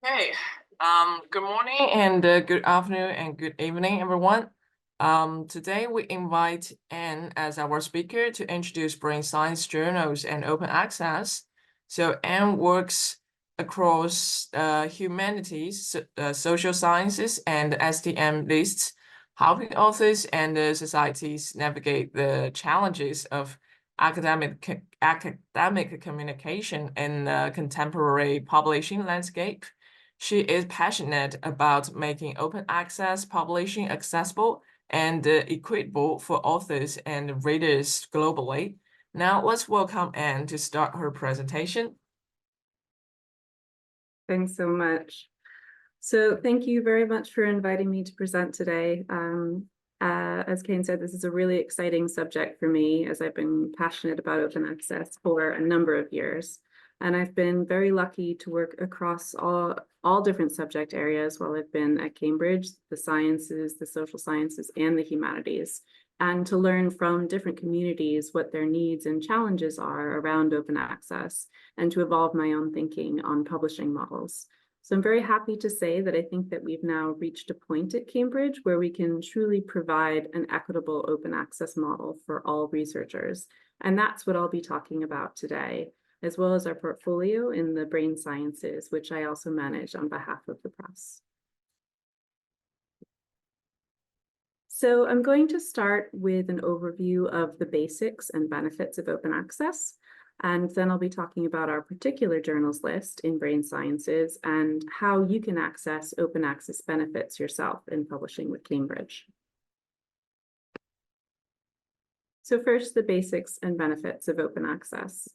Okay, good morning and good afternoon and good evening, everyone. Today we invite Anne as our speaker to introduce brain science journals and open access. So Anne works across humanities, social sciences, and STM lists, helping authors and societies navigate the challenges of academic communication in the contemporary publishing landscape. She is passionate about making open access publishing accessible and equitable for authors and readers globally. Now let's welcome Anne to start her presentation. Thanks so much. So thank you very much for inviting me to present today. As Kane said, this is a really exciting subject for me, as I've been passionate about open access for a number of years. And I've been very lucky to work across all different subject areas while I've been at Cambridge, the sciences, the social sciences, and the humanities, and to learn from different communities what their needs and challenges are around open access, and to evolve my own thinking on publishing models. So I'm very happy to say that I think that we've now reached a point at Cambridge where we can truly provide an equitable open access model for all researchers. And that's what I'll be talking about today, as well as our portfolio in the brain sciences, which I also manage on behalf of the press. So I'm going to start with an overview of the basics and benefits of open access. And then I'll be talking about our particular journals list in brain sciences and how you can access open access benefits yourself in publishing with Cambridge. So first, the basics and benefits of open access.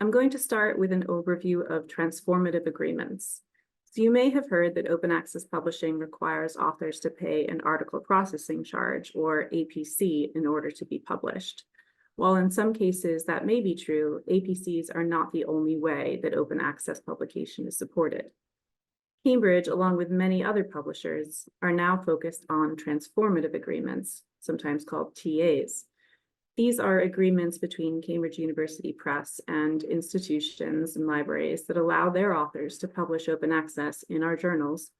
I'm going to start with an overview of transformative agreements. So you may have heard that open access publishing requires authors to pay an article processing charge, or APC, in order to be published. While in some cases that may be true, APCs are not the only way that open access publication is supported. Cambridge, along with many other publishers, are now focused on transformative agreements, sometimes called TAs. These are agreements between Cambridge University Press and institutions and libraries that allow their authors to publish open access in our journals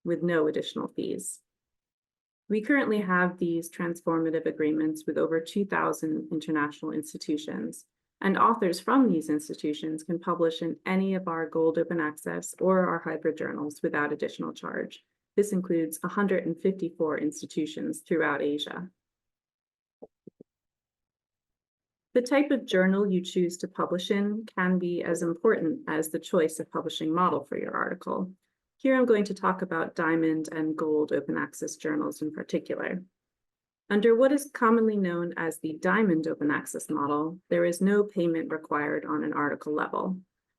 with no additional fees. We currently have these transformative agreements with over 2,000 international institutions, and authors from these institutions can publish in any of our Gold Open Access or our hybrid journals without additional charge. This includes 154 institutions throughout Asia. The type of journal you choose to publish in can be as important as the choice of publishing model for your article. Here I'm going to talk about Diamond and Gold open access journals in particular. Under what is commonly known as the Diamond open access model, there is no payment required on an article level,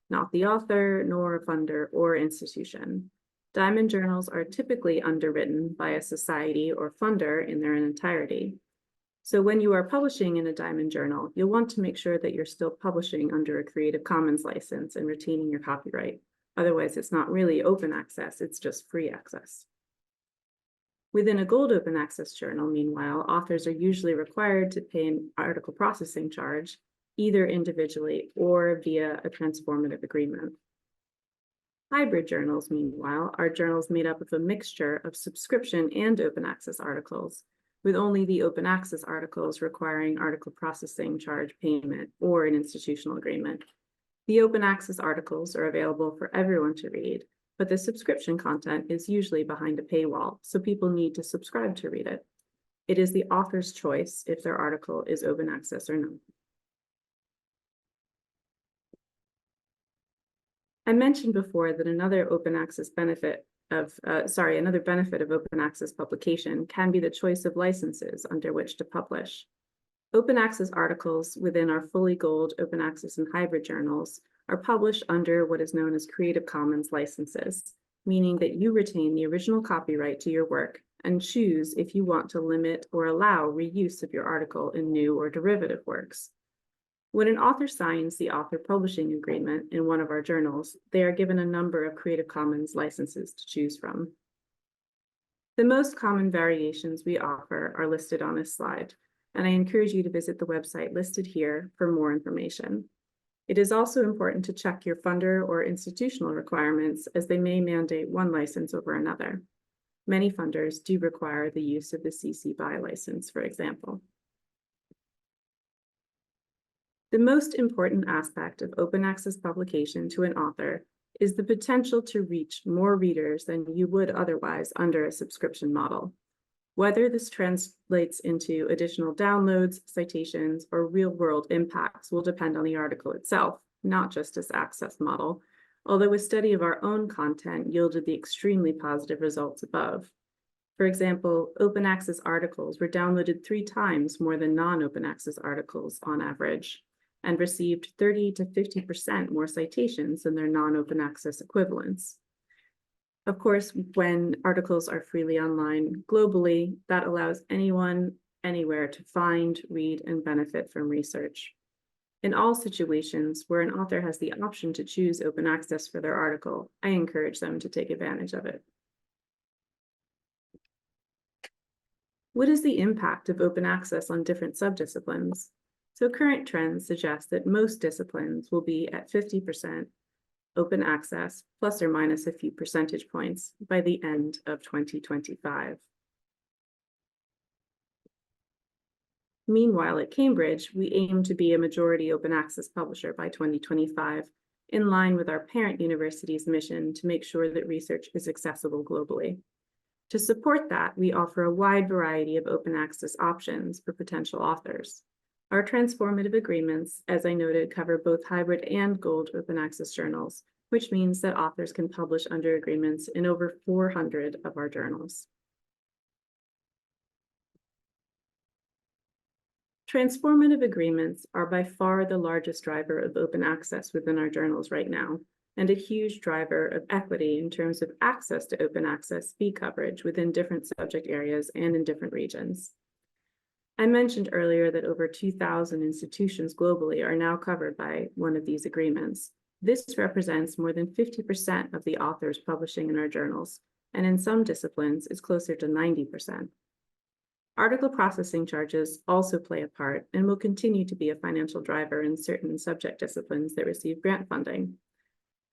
not the author, nor a funder or institution. Diamond journals are typically underwritten by a society or funder in their entirety. So when you are publishing in a Diamond journal, you'll want to make sure that you're still publishing under a Creative Commons license and retaining your copyright. Otherwise, it's not really open access, it's just free access. Within a Gold open access journal, meanwhile, authors are usually required to pay an article processing charge, either individually or via a transformative agreement. Hybrid journals, meanwhile, are journals made up of a mixture of subscription and open access articles, with only the open access articles requiring article processing charge payment or an institutional agreement. The open access articles are available for everyone to read, but the subscription content is usually behind a paywall, so people need to subscribe to read it. It is the author's choice if their article is open access or not. I mentioned before that another benefit of open access publication can be the choice of licenses under which to publish. Open access articles within our fully Gold, open access, and hybrid journals are published under what is known as Creative Commons licenses, meaning that you retain the original copyright to your work and choose if you want to limit or allow reuse of your article in new or derivative works. When an author signs the author publishing agreement in one of our journals, they are given a number of Creative Commons licenses to choose from. The most common variations we offer are listed on this slide, and I encourage you to visit the website listed here for more information. It is also important to check your funder or institutional requirements, as they may mandate one license over another. Many funders do require the use of the CC BY license, for example. The most important aspect of open access publication to an author is the potential to reach more readers than you would otherwise under a subscription model. Whether this translates into additional downloads, citations, or real-world impacts will depend on the article itself, not just its access model, although a study of our own content yielded the extremely positive results above. For example, open access articles were downloaded 3 times more than non-open access articles on average, and received 30 to 50% more citations than their non-open access equivalents. Of course, when articles are freely online globally, that allows anyone, anywhere to find, read, and benefit from research. In all situations where an author has the option to choose open access for their article, I encourage them to take advantage of it. What is the impact of open access on different subdisciplines? So current trends suggest that most disciplines will be at 50% open access, plus or minus a few percentage points, by the end of 2025. Meanwhile, at Cambridge, we aim to be a majority open access publisher by 2025, in line with our parent university's mission to make sure that research is accessible globally. To support that, we offer a wide variety of open access options for potential authors. Our transformative agreements, as I noted, cover both hybrid and gold open access journals, which means that authors can publish under agreements in over 400 of our journals. Transformative agreements are by far the largest driver of open access within our journals right now, and a huge driver of equity in terms of access to open access fee coverage within different subject areas and in different regions. I mentioned earlier that over 2,000 institutions globally are now covered by one of these agreements. This represents more than 50% of the authors publishing in our journals, and in some disciplines is closer to 90%. Article processing charges also play a part and will continue to be a financial driver in certain subject disciplines that receive grant funding.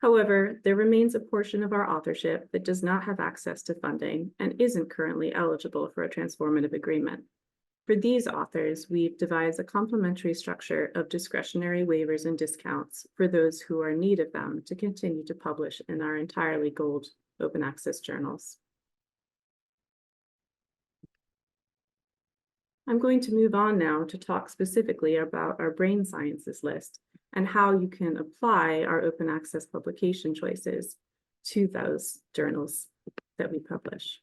However, there remains a portion of our authorship that does not have access to funding and isn't currently eligible for a transformative agreement. For these authors, we've devised a complementary structure of discretionary waivers and discounts for those who are in need of them to continue to publish in our entirely gold open access journals. I'm going to move on now to talk specifically about our brain sciences list and how you can apply our open access publication choices to those journals that we publish.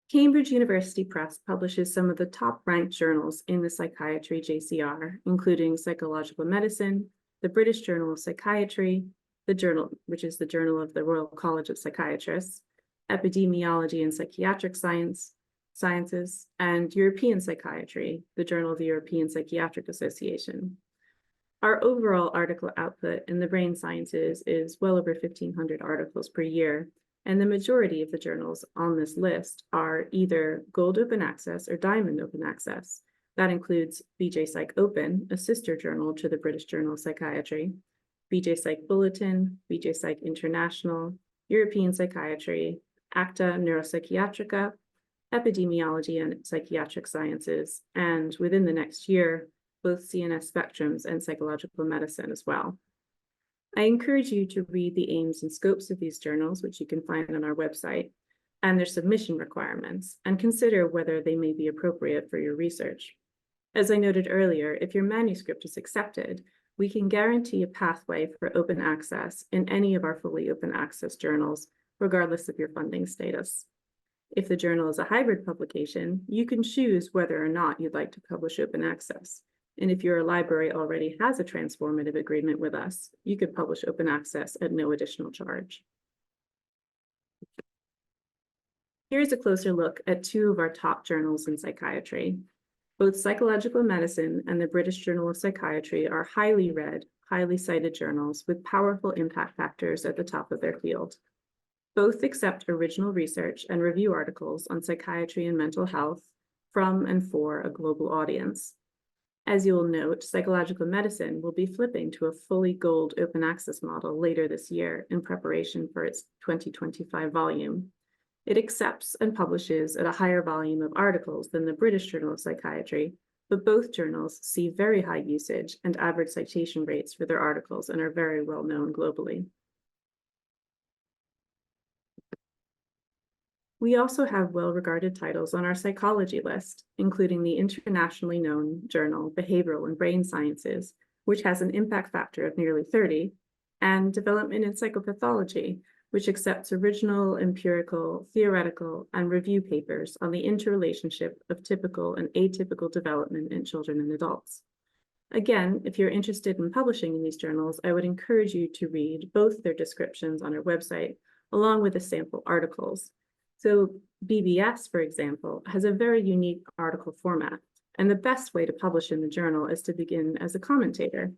Cambridge University Press publishes some of the top-ranked journals in the psychiatry JCR, including Psychological Medicine, the British Journal of Psychiatry, the Journal, which is the Journal of the Royal College of Psychiatrists, Epidemiology and Psychiatric Sciences, and European Psychiatry, the Journal of the European Psychiatric Association. Our overall article output in the brain sciences is well over 1,500 articles per year, and the majority of the journals on this list are either Gold Open Access or Diamond Open Access. That includes BJ Psych Open, a sister journal to the British Journal of Psychiatry, BJ Psych Bulletin, BJ Psych International, European Psychiatry, Acta Neuropsychiatrica, Epidemiology and Psychiatric Sciences, and within the next year, both CNS Spectrums and Psychological Medicine as well. I encourage you to read the aims and scopes of these journals, which you can find on our website, and their submission requirements, and consider whether they may be appropriate for your research. As I noted earlier, if your manuscript is accepted, we can guarantee a pathway for open access in any of our fully open access journals, regardless of your funding status. If the journal is a hybrid publication, you can choose whether or not you'd like to publish open access. And if your library already has a transformative agreement with us, you could publish open access at no additional charge. Here's a closer look at 2 of our top journals in psychiatry. Both Psychological Medicine and the British Journal of Psychiatry are highly read, highly cited journals with powerful impact factors at the top of their field. Both accept original research and review articles on psychiatry and mental health from and for a global audience. As you will note, Psychological Medicine will be flipping to a fully gold open access model later this year in preparation for its 2025 volume. It accepts and publishes at a higher volume of articles than the British Journal of Psychiatry, but both journals see very high usage and average citation rates for their articles and are very well known globally. We also have well-regarded titles on our psychology list, including the internationally known journal Behavioral and Brain Sciences, which has an impact factor of nearly 30, and Development in Psychopathology, which accepts original, empirical, theoretical, and review papers on the interrelationship of typical and atypical development in children and adults. Again, if you're interested in publishing in these journals, I would encourage you to read both their descriptions on our website, along with the sample articles. So BBS, for example, has a very unique article format, and the best way to publish in the journal is to begin as a commentator.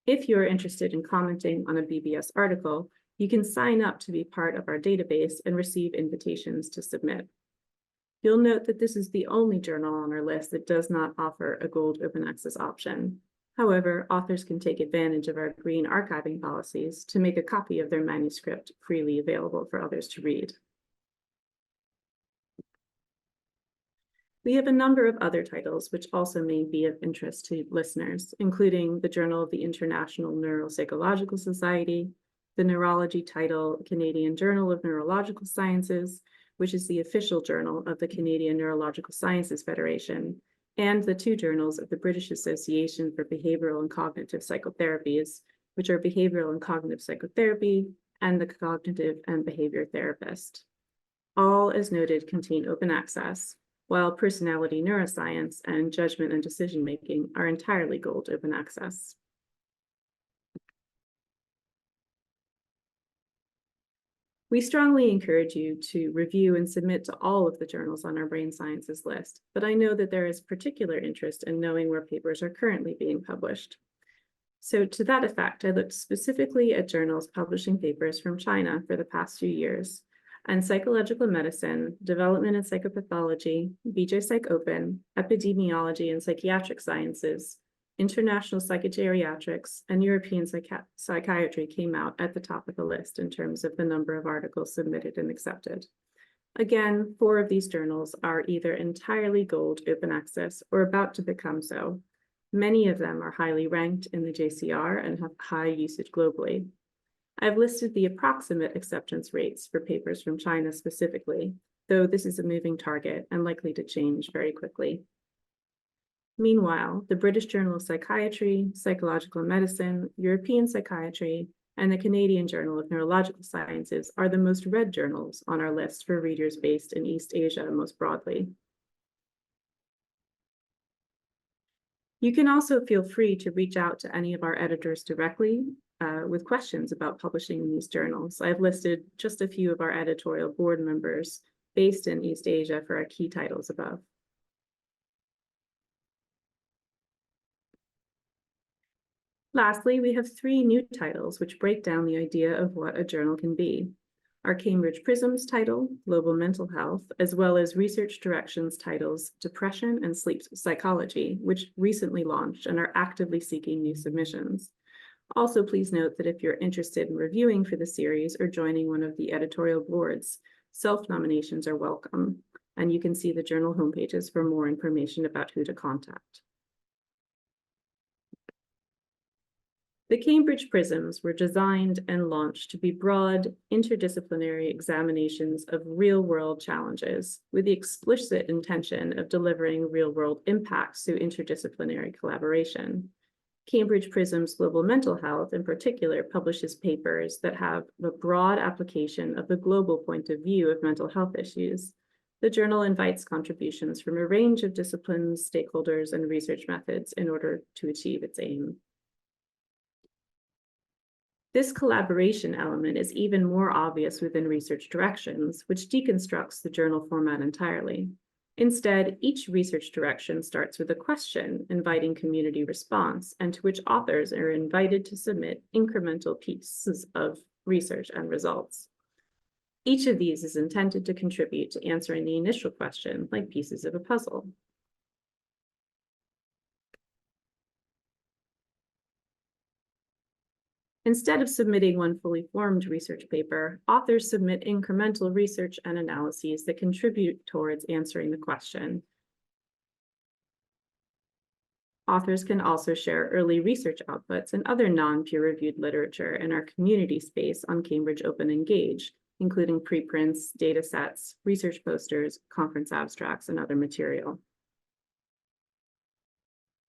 If you're interested in commenting on a BBS article, you can sign up to be part of our database and receive invitations to submit. You'll note that this is the only journal on our list that does not offer a gold open access option. However, authors can take advantage of our green archiving policies to make a copy of their manuscript freely available for others to read. We have a number of other titles which also may be of interest to listeners, including the Journal of the International Neuropsychological Society, the neurology title Canadian Journal of Neurological Sciences, which is the official journal of the Canadian Neurological Sciences Federation, and the two journals of the British Association for Behavioral and Cognitive Psychotherapies, which are Behavioral and Cognitive Psychotherapy and the Cognitive and Behavior Therapist. All, as noted, contain open access, while Personality Neuroscience and Judgment and Decision-Making are entirely gold open access. We strongly encourage you to review and submit to all of the journals on our brain sciences list, but I know that there is particular interest in knowing where papers are currently being published. So to that effect, I looked specifically at journals publishing papers from China for the past few years, and Psychological Medicine, Development in Psychopathology, BJ Psych Open, Epidemiology and Psychiatric Sciences, International Psychogeriatrics, and European Psychiatry came out at the top of the list in terms of the number of articles submitted and accepted. Again, 4 of these journals are either entirely gold open access or about to become so. Many of them are highly ranked in the JCR and have high usage globally. I've listed the approximate acceptance rates for papers from China specifically, though this is a moving target and likely to change very quickly. Meanwhile, the British Journal of Psychiatry, Psychological Medicine, European Psychiatry, and the Canadian Journal of Neurological Sciences are the most read journals on our list for readers based in East Asia most broadly. You can also feel free to reach out to any of our editors directly with questions about publishing in these journals. I've listed just a few of our editorial board members based in East Asia for our key titles above. Lastly, we have 3 new titles which break down the idea of what a journal can be. Our Cambridge Prisms title, Global Mental Health, as well as Research Directions titles, Depression and Sleep Psychology, which recently launched and are actively seeking new submissions. Also, please note that if you're interested in reviewing for the series or joining one of the editorial boards, self-nominations are welcome, and you can see the journal homepages for more information about who to contact. The Cambridge Prisms were designed and launched to be broad, interdisciplinary examinations of real-world challenges with the explicit intention of delivering real-world impacts through interdisciplinary collaboration. Cambridge Prisms Global Mental Health, in particular, publishes papers that have a broad application of the global point of view of mental health issues. The journal invites contributions from a range of disciplines, stakeholders, and research methods in order to achieve its aim. This collaboration element is even more obvious within Research Directions, which deconstructs the journal format entirely. Instead, each research direction starts with a question inviting community response, and to which authors are invited to submit incremental pieces of research and results. Each of these is intended to contribute to answering the initial question, like pieces of a puzzle. Instead of submitting one fully formed research paper, authors submit incremental research and analyses that contribute towards answering the question. Authors can also share early research outputs and other non-peer-reviewed literature in our community space on Cambridge Open Engage, including preprints, data sets, research posters, conference abstracts, and other material.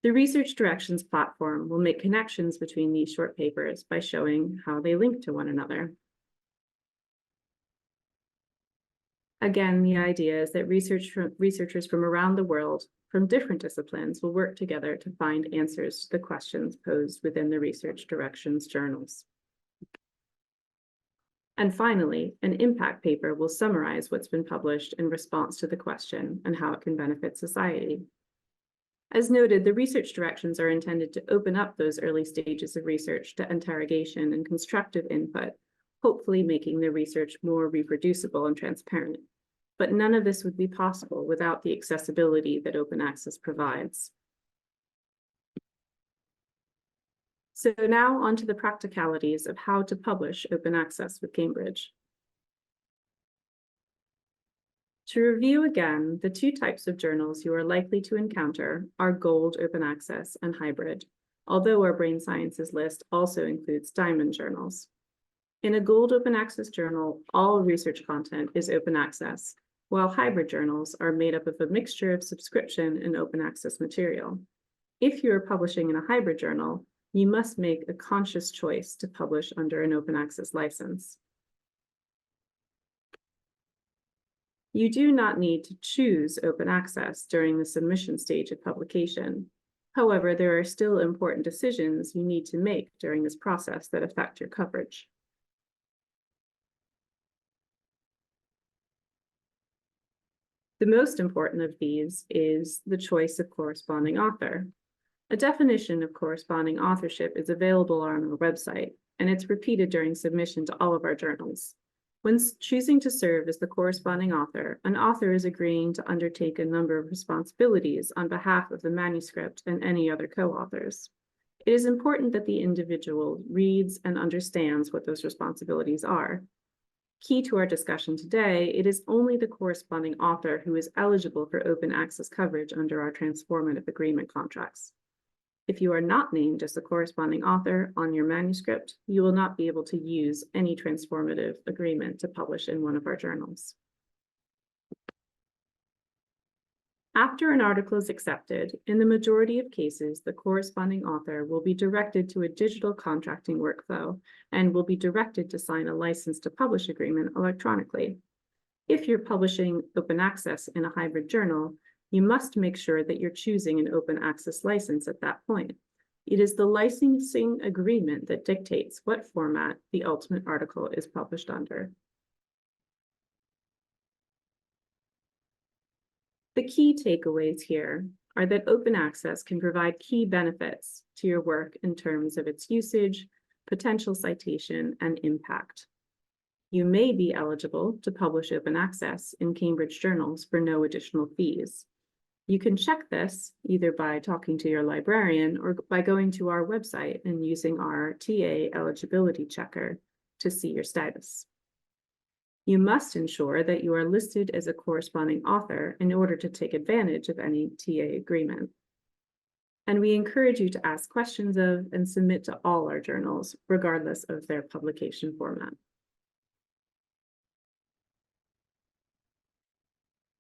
The Research Directions platform will make connections between these short papers by showing how they link to one another. Again, the idea is that researchers from around the world, from different disciplines, will work together to find answers to the questions posed within the Research Directions journals. And finally, an impact paper will summarize what's been published in response to the question and how it can benefit society. As noted, the research directions are intended to open up those early stages of research to interrogation and constructive input, hopefully making the research more reproducible and transparent. But none of this would be possible without the accessibility that open access provides. So now on to the practicalities of how to publish open access with Cambridge. To review again, the two types of journals you are likely to encounter are Gold Open Access and Hybrid, although our Brain Sciences list also includes Diamond journals. In a Gold Open Access journal, all research content is open access, while hybrid journals are made up of a mixture of subscription and open access material. If you are publishing in a hybrid journal, you must make a conscious choice to publish under an open access license. You do not need to choose open access during the submission stage of publication. However, there are still important decisions you need to make during this process that affect your coverage. The most important of these is the choice of corresponding author. A definition of corresponding authorship is available on our website, and it's repeated during submission to all of our journals. When choosing to serve as the corresponding author, an author is agreeing to undertake a number of responsibilities on behalf of the manuscript and any other co-authors. It is important that the individual reads and understands what those responsibilities are. Key to our discussion today, it is only the corresponding author who is eligible for open access coverage under our transformative agreement contracts. If you are not named as the corresponding author on your manuscript, you will not be able to use any transformative agreement to publish in one of our journals. After an article is accepted, in the majority of cases, the corresponding author will be directed to a digital contracting workflow and will be directed to sign a license to publish agreement electronically. If you're publishing open access in a hybrid journal, you must make sure that you're choosing an open access license at that point. It is the licensing agreement that dictates what format the ultimate article is published under. The key takeaways here are that open access can provide key benefits to your work in terms of its usage, potential citation, and impact. You may be eligible to publish open access in Cambridge journals for no additional fees. You can check this either by talking to your librarian or by going to our website and using our TA eligibility checker to see your status. You must ensure that you are listed as a corresponding author in order to take advantage of any TA agreement. And we encourage you to ask questions of and submit to all our journals, regardless of their publication format.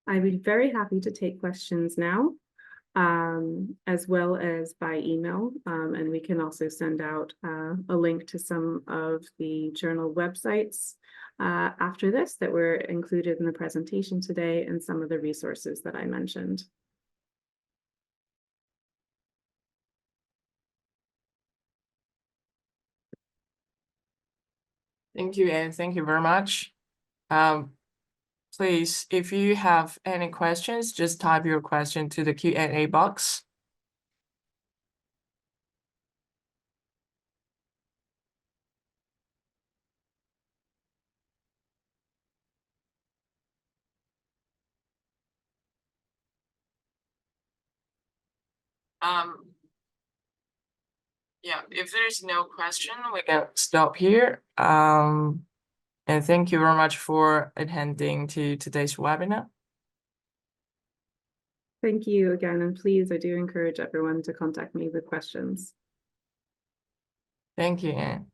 I'd be very happy to take questions now, as well as by email, and we can also send out a link to some of the journal websites after this that were included in the presentation today and some of the resources that I mentioned. Thank you, and thank you very much. Please, if you have any questions, just type your question to the Q&A box. Yeah, if there's no question, we can stop here. And thank you very much for attending to today's webinar. Thank you again, and please, I do encourage everyone to contact me with questions. Thank you, Anne.